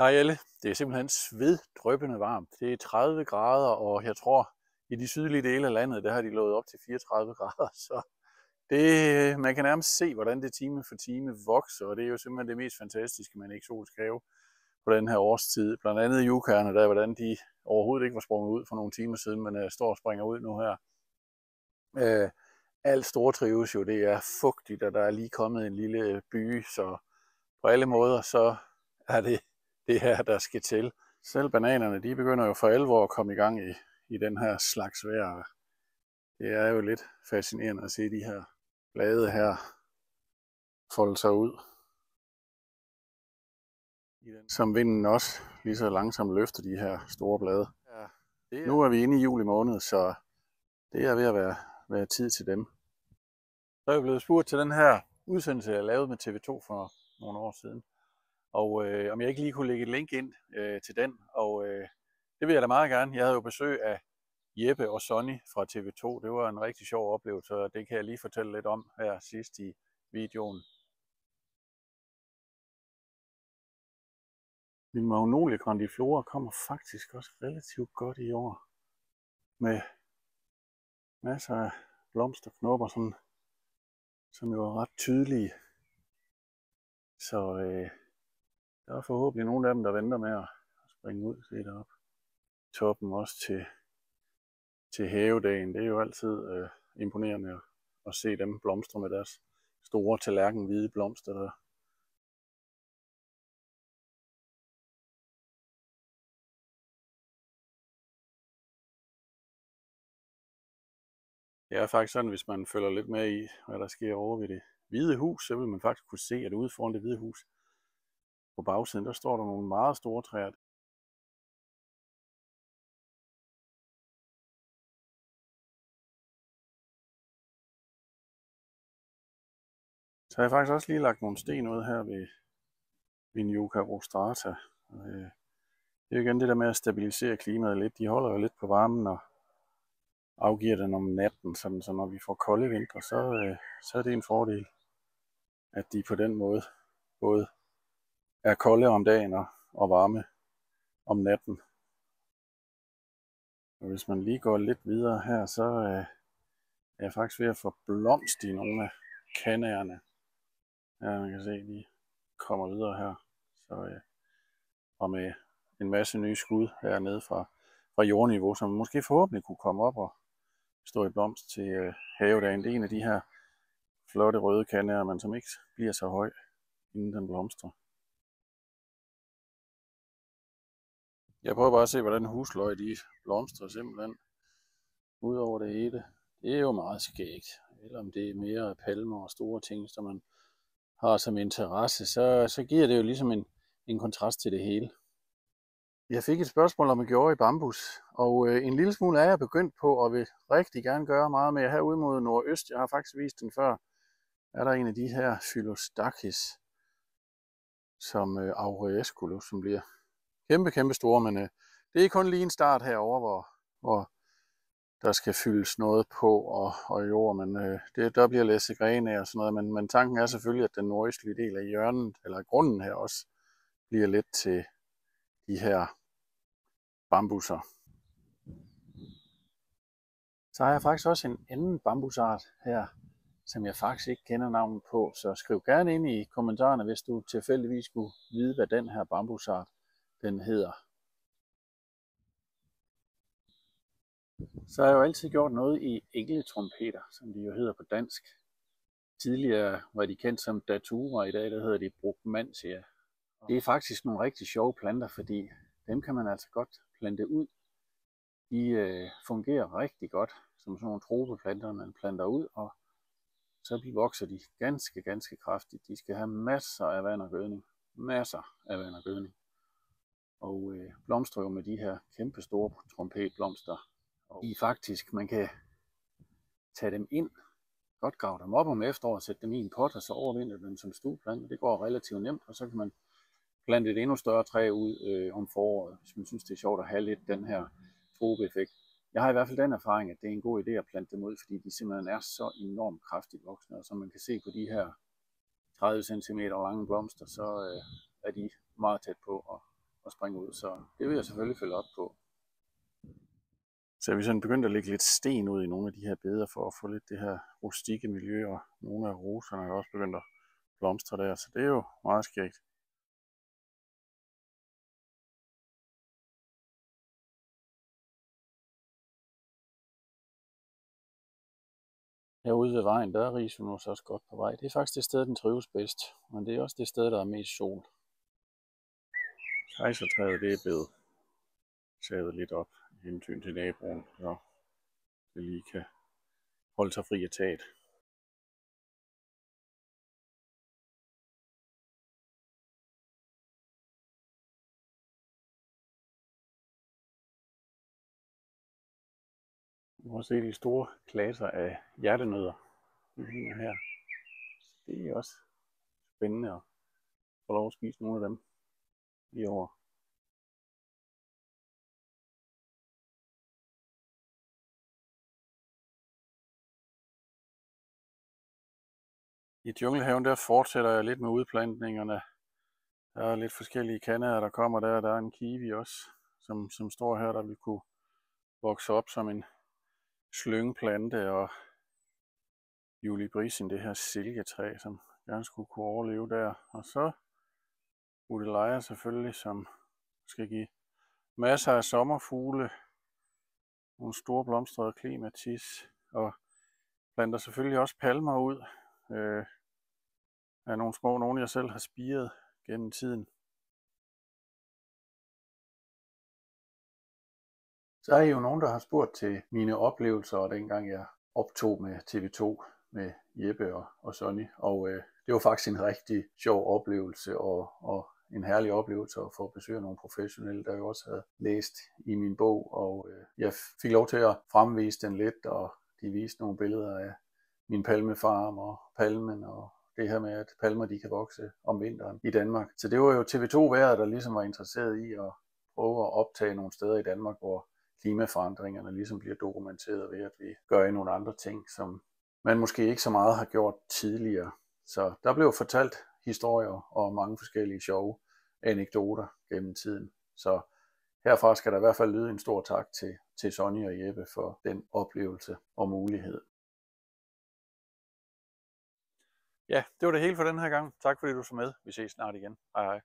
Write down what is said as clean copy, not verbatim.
Hej alle. Det er simpelthen sveddryppende varmt. Det er 30 grader, og jeg tror, i de sydlige dele af landet, der har de lovet op til 34 grader. Så man kan nærmest se, hvordan det time for time vokser, og det er jo simpelthen det mest fantastiske med en eksotisk have på den her årstid. Blandt andet yukerne, der hvordan de overhovedet ikke var sprunget ud for nogle timer siden, men står og springer ud nu her. Alt stortrives jo, det er fugtigt, og der er lige kommet en lille by, så på alle måder så er det her, der skal til. Selv bananerne, de begynder jo for alvor at komme i gang i den her slags vejr. Det er jo lidt fascinerende at se de her blade her folde sig ud. Som vinden også lige så langsomt løfter de her store blade. Nu er vi inde i juli måned, så det er ved at være tid til dem. Så er jeg blevet spurgt til den her udsendelse, jeg lavede med TV2 for nogle år siden. Og om jeg ikke lige kunne lægge et link ind til den, og det vil jeg da meget gerne. Jeg havde jo besøg af Jeppe og Sonny fra TV2. Det var en rigtig sjov oplevelse, og det kan jeg lige fortælle lidt om her sidst i videoen. Min Magnolia grandiflora kommer faktisk også relativt godt i år. Med masser af blomsterknopper, som jo er ret tydelige. Så der er forhåbentlig nogle af dem, der venter med at springe ud. Se deroppe. Toppen også til havedagen. Det er jo altid imponerende at se dem blomstre med deres store tallerkenhvide blomster der. Det er faktisk sådan, hvis man følger lidt med i, hvad der sker over ved det Hvide Hus, så vil man faktisk kunne se, at ude foran det Hvide Hus på bagsiden, der står der nogle meget store træer. Så har jeg faktisk også lige lagt nogle sten ud her ved min Yucca rostrata. Det er igen det der med at stabilisere klimaet lidt. De holder jo lidt på varmen og afgiver den om natten, sådan, så når vi får kolde vintre, så er det en fordel, at de på den måde både er kolde om dagen og varme om natten. Og hvis man lige går lidt videre her, så er jeg faktisk ved at få blomst i nogle af kanagerne. Ja, man kan se, de kommer videre her. Så, og med en masse nye skud hernede fra jordniveau, som måske forhåbentlig kunne komme op og stå i blomst til havedagen. Det er en af de her flotte røde kanager, men som ikke bliver så høj, inden den blomstrer. Jeg prøver bare at se, hvordan husløg de blomstrer simpelthen ud over det hele. Det er jo meget skægt. Eller om det er mere palmer og store ting, som man har som interesse, så giver det jo ligesom en kontrast til det hele. Jeg fik et spørgsmål om, jeg gjorde i bambus, og en lille smule er jeg begyndt på, og vil rigtig gerne gøre meget mere herude mod nordøst. Jeg har faktisk vist den før. Er der en af de her Phyllostachys, som aureusculus, som bliver kæmpe store, men det er kun lige en start herover, hvor der skal fyldes noget på og jord, men der bliver læsset grene og sådan noget, men tanken er selvfølgelig, at den nordøstlige del af hjørnet, eller grunden her også, bliver lidt til de her bambusser. Så har jeg faktisk også en anden bambusart her, som jeg faktisk ikke kender navnet på, så skriv gerne ind i kommentarerne, hvis du tilfældigvis skulle vide, hvad den her bambusart den hedder. Så har jeg jo altid gjort noget i engletrompeter, som de jo hedder på dansk. Tidligere var de kendt som datura, i dag der hedder de Brugmansia. Det er faktisk nogle rigtig sjove planter, fordi dem kan man altså godt plante ud. De fungerer rigtig godt som sådan nogle tropeplanter, man planter ud, og så vokser de ganske kraftigt. De skal have masser af vand og gødning. Og blomstrer jo med de her kæmpe store trompetblomster. Og faktisk, man kan tage dem ind, godt grave dem op om efteråret, sætte dem i en pot, og så overvintre dem som stueplante. Det går relativt nemt, og så kan man plante et endnu større træ ud om foråret, hvis man synes, det er sjovt at have lidt den her tropeeffekt. Jeg har i hvert fald den erfaring, at det er en god idé at plante dem ud, fordi de simpelthen er så enormt kraftigt voksne, og som man kan se på de her 30 cm lange blomster, så er de meget tæt på at springe ud, så det vil jeg selvfølgelig følge op på. Så vi sådan begyndt at lægge lidt sten ud i nogle af de her beder for at få lidt det her rustikke miljø, og nogle af roserne er også begyndt at blomstre der, så det er jo meget skægt. Herude ved vejen, der er risenus også godt på vej. Det er faktisk det sted, den trives bedst, men det er også det sted, der er mest sol. Kejsertræet, det er blevet savet lidt op i hensyn til naboen, så det lige kan holde sig fri af taget. Du kan se de store klasser af hjertenødder, de hænger her. Det er også spændende at få lov at spise nogle af dem i år. I junglehaven der fortsætter jeg lidt med udplantningerne. Der er lidt forskellige kannader, der kommer der. Der er en kiwi også, som står her, der vil kunne vokse op som en slyngplante, og julibrisen, det her silketræ, som gerne skulle kunne overleve der. Og så Udeleia selvfølgelig, som skal give masser af sommerfugle, nogle store blomstrede klimatis, og planter selvfølgelig også palmer ud. Af nogle små, nogle jeg selv har spiret gennem tiden. Så er I jo nogen, der har spurgt til mine oplevelser, og dengang jeg optog med TV2 med Jeppe og Sonny. Og det var faktisk en rigtig sjov oplevelse, og en herlig oplevelse at få besøg af nogle professionelle, der jo også havde læst i min bog. Og jeg fik lov til at fremvise den lidt, og de viste nogle billeder af min palmefarm og palmen, og det her med, at palmer de kan vokse om vinteren i Danmark. Så det var jo TV2-været, der ligesom var interesseret i at prøve at optage nogle steder i Danmark, hvor klimaforandringerne ligesom bliver dokumenteret ved, at vi gør nogle andre ting, som man måske ikke så meget har gjort tidligere. Så der blev fortalt historier og mange forskellige sjove anekdoter gennem tiden. Så herfra skal der i hvert fald lyde en stor tak til Sonny og Jeppe for den oplevelse og mulighed. Ja, det var det hele for den her gang. Tak fordi du så med. Vi ses snart igen. Hej hej.